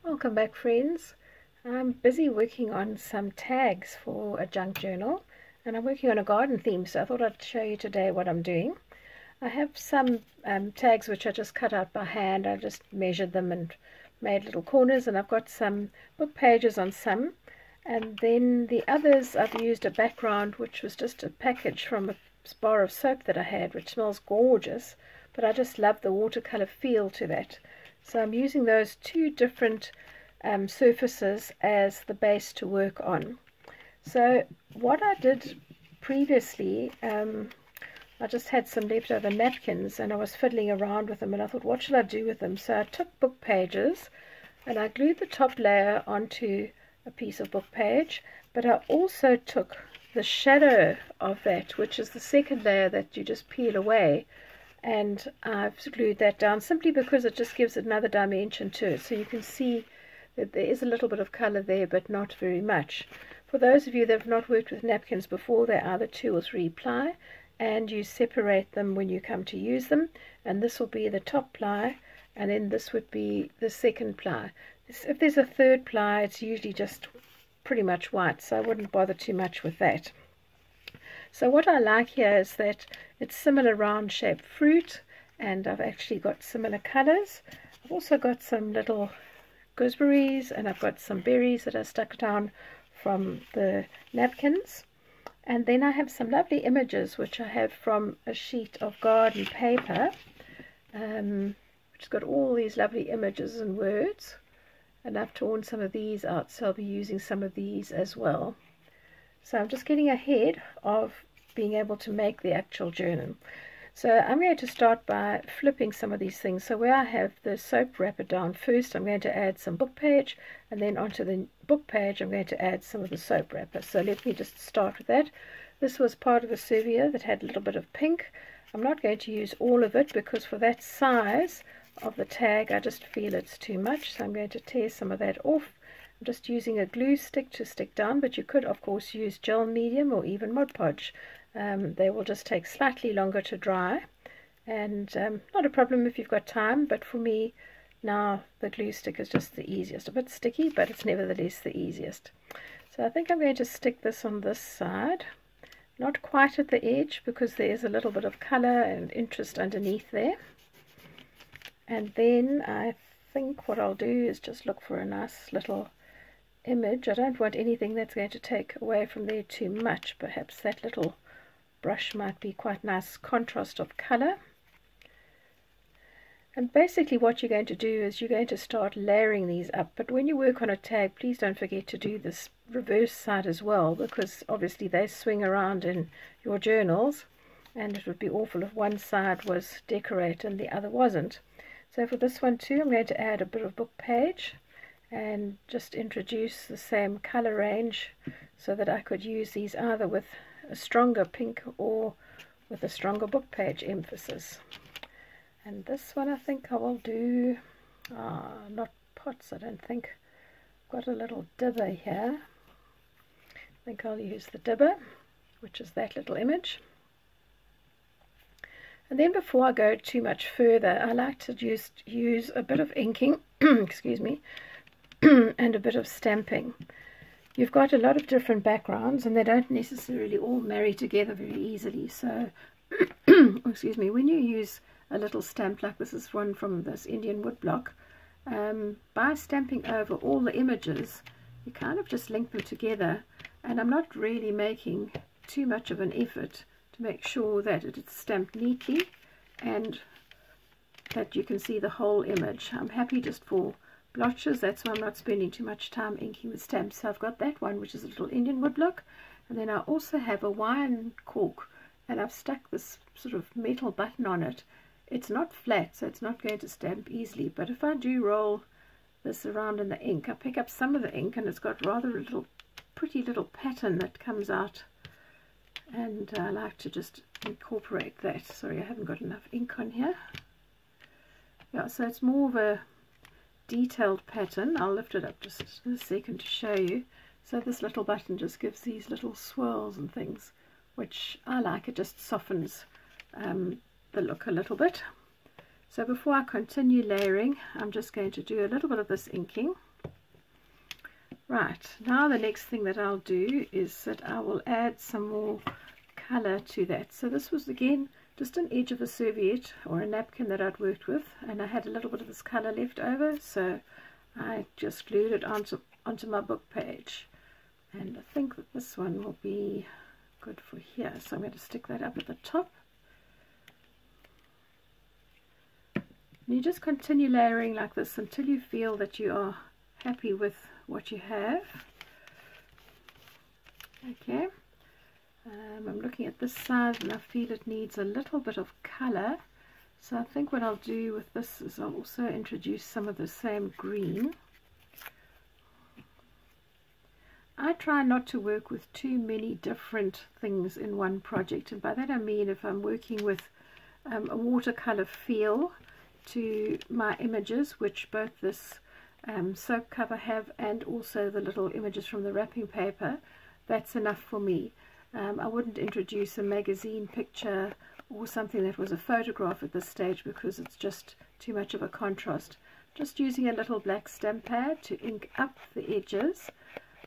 Welcome back, friends. I'm busy working on some tags for a junk journal, and I'm working on a garden theme, so I thought I'd show you today what I'm doing. I have some tags which I just cut out by hand. I just measured them and made little corners, and I've got some book pages on some, and then the others I've used a background which was just a package from a bar of soap that I had, which smells gorgeous, but I just love the watercolor feel to that. So I'm using those two different surfaces as the base to work on. So what I did previously, I just had some leftover napkins and I was fiddling around with them, and I thought, what shall I do with them? So I took book pages and I glued the top layer onto a piece of book page, but I also took the shadow of that, which is the second layer that you just peel away, and I've glued that down simply because it just gives another dimension to it. So you can see that there is a little bit of color there, but not very much. For those of you that have not worked with napkins before, they're either 2 or 3 ply, and you separate them when you come to use them, and this will be the top ply, and then this would be the second ply. If there's a third ply, it's usually just pretty much white, so I wouldn't bother too much with that. So what I like here is that it's similar round shaped fruit, and I've actually got similar colors. I've also got some little gooseberries, and I've got some berries that I stuck down from the napkins. And then I have some lovely images which I have from a sheet of garden paper, which has got all these lovely images and words. And I've torn some of these out, so I'll be using some of these as well. So I'm just getting ahead of being able to make the actual journal. So I'm going to start by flipping some of these things. So where I have the soap wrapper down first, I'm going to add some book page, and then onto the book page I'm going to add some of the soap wrapper. So let me just start with that. This was part of a serviette that had a little bit of pink. I'm not going to use all of it because for that size of the tag I just feel it's too much, so I'm going to tear some of that off. I'm just using a glue stick to stick down, but you could of course use gel medium or even Mod Podge. They will just take slightly longer to dry, and not a problem if you've got time, but for me now the glue stick is just the easiest. A bit sticky, but it's nevertheless the easiest. So I think I'm going to stick this on this side, not quite at the edge because there is a little bit of color and interest underneath there. And then I think what I'll do is just look for a nice little image. I don't want anything that's going to take away from there too much. Perhaps that little brush might be quite nice contrast of color. And basically what you're going to do is you're going to start layering these up, but when you work on a tag, please don't forget to do this reverse side as well, because obviously they swing around in your journals and it would be awful if one side was decorated and the other wasn't. So for this one too, I'm going to add a bit of book page and just introduce the same color range so that I could use these either with a stronger pink or with a stronger book page emphasis. And this one I think I will do not pots, I don't think. Got a little dibber here. I think I'll use the dibber, which is that little image. And then before I go too much further, I like to just use a bit of inking excuse me, and a bit of stamping. You've got a lot of different backgrounds and they don't necessarily all marry together very easily. So excuse me, when you use a little stamp like this is one from this Indian woodblock, by stamping over all the images you kind of just link them together, and I'm not really making too much of an effort to make sure that it is stamped neatly and that you can see the whole image. I'm happy just for blotches, that's why I'm not spending too much time inking with stamps. So I've got that one, which is a little Indian woodblock, and then I also have a wine cork, and I've stuck this sort of metal button on it. It's not flat, so it's not going to stamp easily, but if I do roll this around in the ink, I pick up some of the ink and it's got rather a little pretty little pattern that comes out, and I like to just incorporate that. Sorry, I haven't got enough ink on here. Yeah, so it's more of a detailed pattern. I'll lift it up just a second to show you. So this little button just gives these little swirls and things, which I like. It just softens the look a little bit. So before I continue layering, I'm just going to do a little bit of this inking. Right, now the next thing that I'll do is that I will add some more colour to that. So this was again just an edge of a serviette or a napkin that I'd worked with, and I had a little bit of this colour left over, so I just glued it onto my book page. And I think that this one will be good for here, so I'm going to stick that up at the top. And you just continue layering like this until you feel that you are happy with what you have. Okay, I'm looking at this side and I feel it needs a little bit of colour, so I think what I'll do with this is I'll also introduce some of the same green. I try not to work with too many different things in one project, and by that I mean if I'm working with a watercolour feel to my images, which both this soap cover have and also the little images from the wrapping paper, that's enough for me. I wouldn't introduce a magazine picture or something that was a photograph at this stage because it's just too much of a contrast. Just using a little black stamp pad to ink up the edges.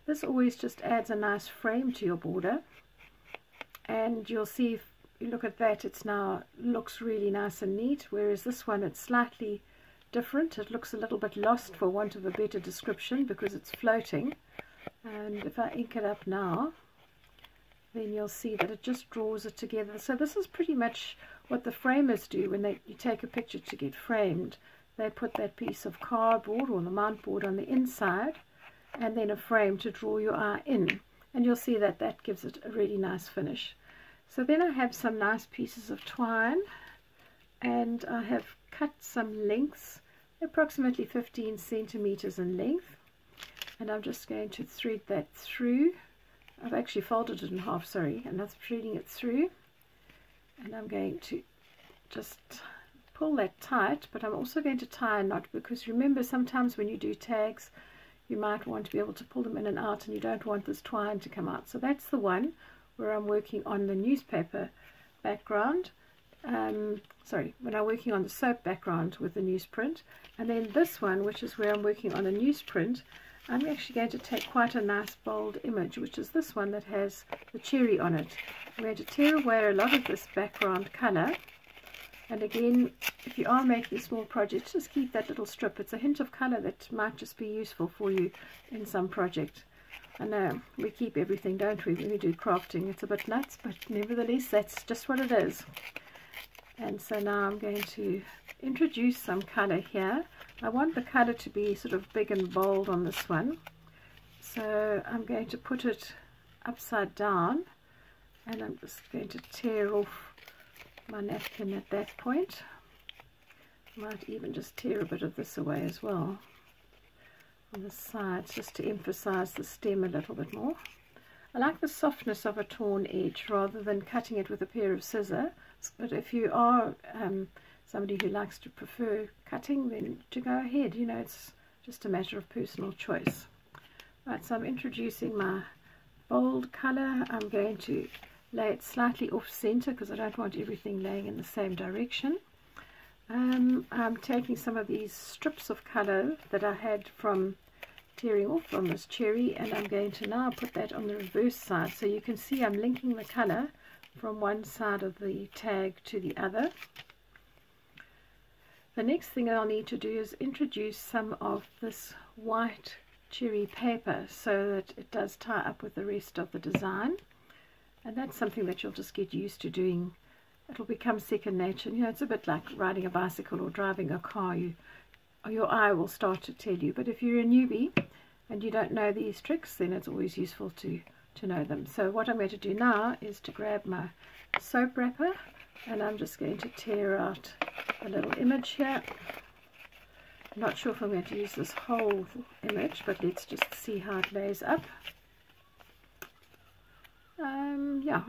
This always just adds a nice frame to your border, and you'll see if you look at that, it's now looks really nice and neat, whereas this one it's slightly different. It looks a little bit lost for want of a better description because it's floating. And if I ink it up now, then you'll see that it just draws it together. So this is pretty much what the framers do when you take a picture to get framed. They put that piece of cardboard or the mount board on the inside and then a frame to draw your eye in, and you'll see that that gives it a really nice finish. So then I have some nice pieces of twine, and I have cut some lengths, approximately 15 centimeters in length, and I'm just going to thread that through. I've actually folded it in half, sorry, and I'm threading it through, and I'm going to just pull that tight, but I'm also going to tie a knot, because remember sometimes when you do tags you might want to be able to pull them in and out, and you don't want this twine to come out. So that's the one where I'm working on the newspaper background, sorry, when I'm working on the soap background with the newsprint. And then this one, which is where I'm working on a newsprint, I'm actually going to take quite a nice bold image, which is this one that has the cherry on it. I'm going to tear away a lot of this background colour. And again, if you are making small projects, just keep that little strip. It's a hint of colour that might just be useful for you in some project. I know we keep everything, don't we, when we do crafting. It's a bit nuts, but nevertheless, that's just what it is. And so now I'm going to introduce some colour here. I want the colour to be sort of big and bold on this one. So I'm going to put it upside down, and I'm just going to tear off my napkin at that point. Might even just tear a bit of this away as well on the sides, just to emphasize the stem a little bit more. I like the softness of a torn edge rather than cutting it with a pair of scissors, but if you are somebody who likes to prefer cutting, then to go ahead, you know, it's just a matter of personal choice. Right, so I'm introducing my bold colour. I'm going to lay it slightly off center because I don't want everything laying in the same direction. I'm taking some of these strips of colour that I had from tearing off on this cherry, and I'm going to now put that on the reverse side, so you can see I'm linking the colour from one side of the tag to the other. The next thing I'll need to do is introduce some of this white cherry paper so that it does tie up with the rest of the design. And that's something that you'll just get used to doing. It'll become second nature. You know, it's a bit like riding a bicycle or driving a car. Your eye will start to tell you. But if you're a newbie and you don't know these tricks, then it's always useful to know them. So what I'm going to do now is to grab my soap wrapper, and I'm just going to tear out a little image here. I'm not sure if I'm going to use this whole image, but let's just see how it lays up. Yeah,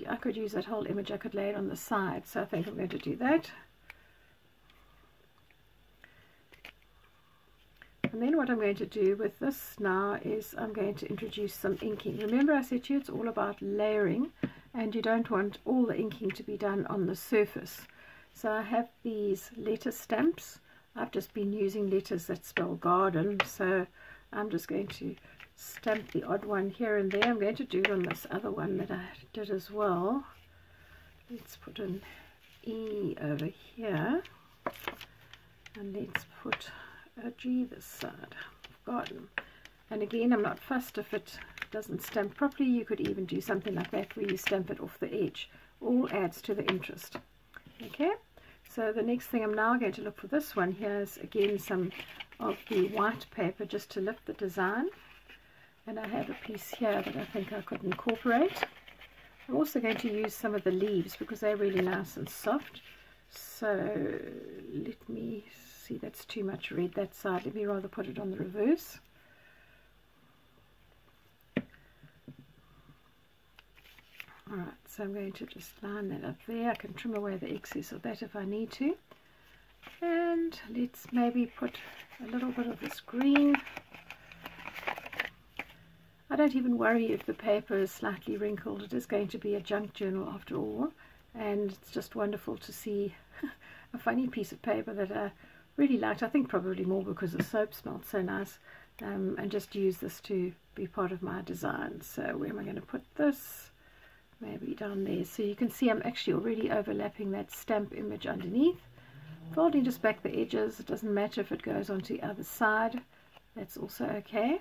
I could use that whole image. I could lay it on the side, so I think I'm going to do that. And then what I'm going to do with this now is I'm going to introduce some inking. Remember I said to you it's all about layering, and you don't want all the inking to be done on the surface. So I have these letter stamps. I've just been using letters that spell garden, so I'm just going to stamp the odd one here and there. I'm going to do it on this other one that I did as well. Let's put an E over here, and let's put a G this side of garden. And again, I'm not fussed if it doesn't stamp properly. You could even do something like that where you stamp it off the edge. All adds to the interest. Okay, so the next thing I'm now going to look for this one here is again some of the white paper just to lift the design. And I have a piece here that I think I could incorporate. I'm also going to use some of the leaves because they're really nice and soft. So let me see, that's too much red that side. Let me rather put it on the reverse. Alright, so I'm going to just line that up there. I can trim away the excess of that if I need to. And let's maybe put a little bit of this green. I don't even worry if the paper is slightly wrinkled. It is going to be a junk journal after all. And it's just wonderful to see a funny piece of paper that I really liked. I think probably more because the soap smelled so nice. And just use this to be part of my design. So where am I going to put this? Maybe down there. So you can see I'm actually already overlapping that stamp image underneath. Folding just back the edges. It doesn't matter if it goes onto the other side. That's also okay.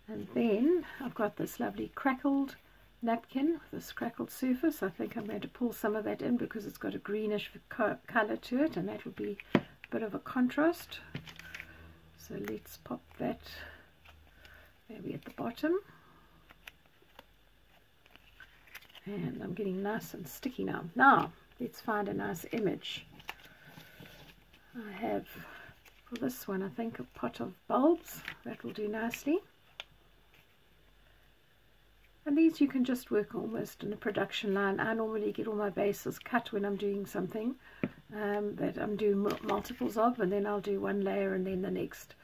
And then I've got this lovely crackled napkin with this crackled surface. I think I'm going to pull some of that in because it's got a greenish colour to it, and that would be a bit of a contrast. So let's pop that maybe at the bottom. And I'm getting nice and sticky now. Now, let's find a nice image. I have, for this one, I think a pot of bulbs. That will do nicely. And these you can just work almost in a production line. I normally get all my bases cut when I'm doing something that I'm doing multiples of, and then I'll do one layer and then the next.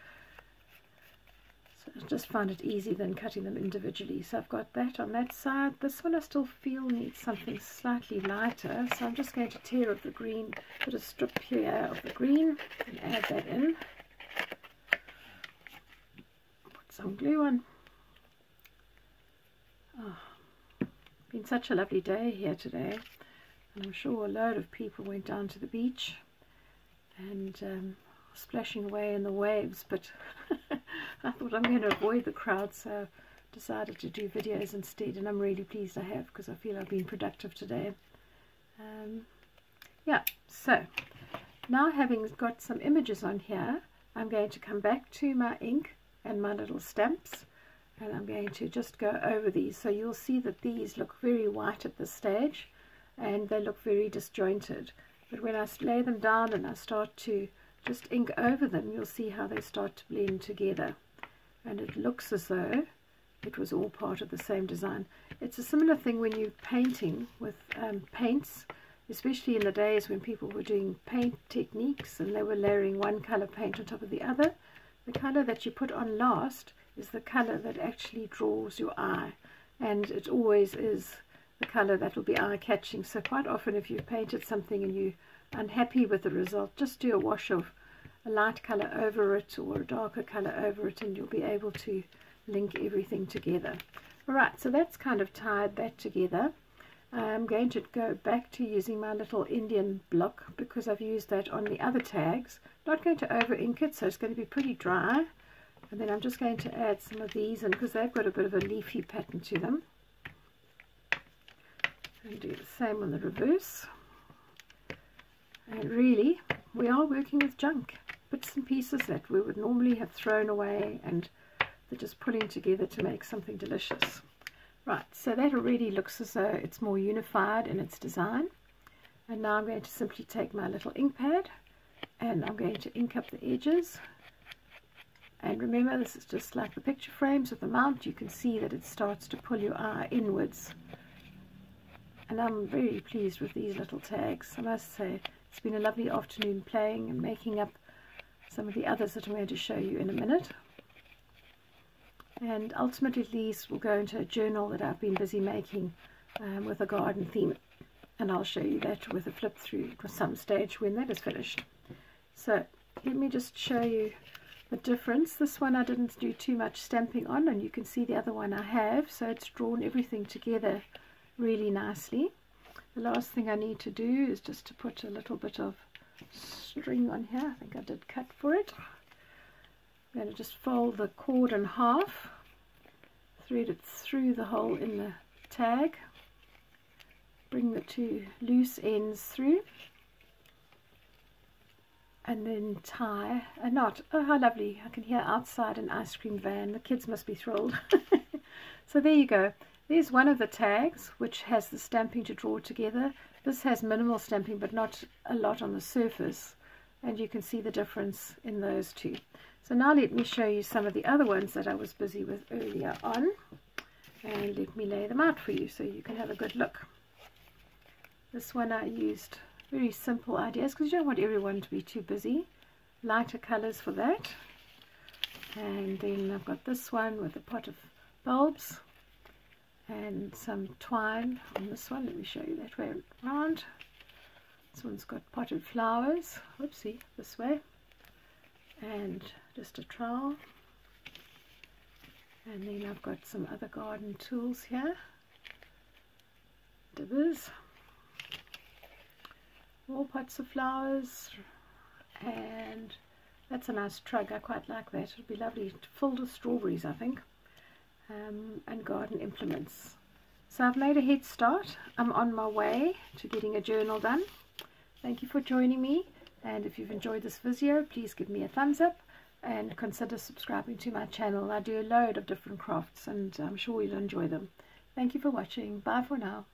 So I just find it easy than cutting them individually. So I've got that on that side. This one I still feel needs something slightly lighter, so I'm just going to tear off the green, put a strip here of the green and add that in. Put some glue on. Oh, been such a lovely day here today, and I'm sure a load of people went down to the beach and splashing away in the waves, but I thought I'm going to avoid the crowd, so I decided to do videos instead, and I'm really pleased I have because I feel I've been productive today. Yeah, so now having got some images on here, I'm going to come back to my ink and my little stamps, and I'm going to just go over these. So you'll see that these look very white at this stage and they look very disjointed, but when I lay them down and I start to just ink over them, you'll see how they start to blend together, and it looks as though it was all part of the same design. It's a similar thing when you're painting with paints, especially in the days when people were doing paint techniques and they were layering one color paint on top of the other. The color that you put on last is the color that actually draws your eye, and it always is the color that will be eye-catching. So quite often if you've painted something and you're unhappy with the result, just do a wash of a light color over it or a darker color over it, and you'll be able to link everything together. Alright, so that's kind of tied that together. I'm going to go back to using my little Indian block because I've used that on the other tags. Not going to over ink it, so it's going to be pretty dry. And then I'm just going to add some of these in because they've got a bit of a leafy pattern to them. And do the same on the reverse. And really, we are working with junk, bits and pieces that we would normally have thrown away, and they're just pulling together to make something delicious. Right, so that already looks as though it's more unified in its design. And now I'm going to simply take my little ink pad and I'm going to ink up the edges. And remember, this is just like the picture frames with the mount. You can see that it starts to pull your eye inwards. And I'm very pleased with these little tags. I must say, it's been a lovely afternoon playing and making up some of the others that I'm going to show you in a minute. And ultimately these will go into a journal that I've been busy making with a garden theme. And I'll show you that with a flip through at some stage when that is finished. So let me just show you the difference. This one I didn't do too much stamping on, and you can see the other one I have, so it's drawn everything together really nicely. The last thing I need to do is just to put a little bit of string on here. I think I did cut for it. I'm going to just fold the cord in half, thread it through the hole in the tag, bring the two loose ends through, and then tie a knot. Oh, how lovely. I can hear outside an ice cream van. The kids must be thrilled. So there you go. There's one of the tags which has the stamping to draw together. This has minimal stamping but not a lot on the surface, and you can see the difference in those two. So now let me show you some of the other ones that I was busy with earlier on, and let me lay them out for you so you can have a good look. This one I used very simple ideas because you don't want everyone to be too busy. Lighter colors for that. And then I've got this one with a pot of bulbs and some twine on this one. Let me show you that way around. This one's got potted flowers. Whoopsie, this way. And just a trowel. And then I've got some other garden tools here. Dibbers. More pots of flowers, and that's a nice trug. I quite like that. It would be lovely, filled with strawberries, I think, and garden implements. So I've made a head start. I'm on my way to getting a journal done. Thank you for joining me, and if you've enjoyed this video, please give me a thumbs up and consider subscribing to my channel. I do a load of different crafts, and I'm sure you'll enjoy them. Thank you for watching. Bye for now.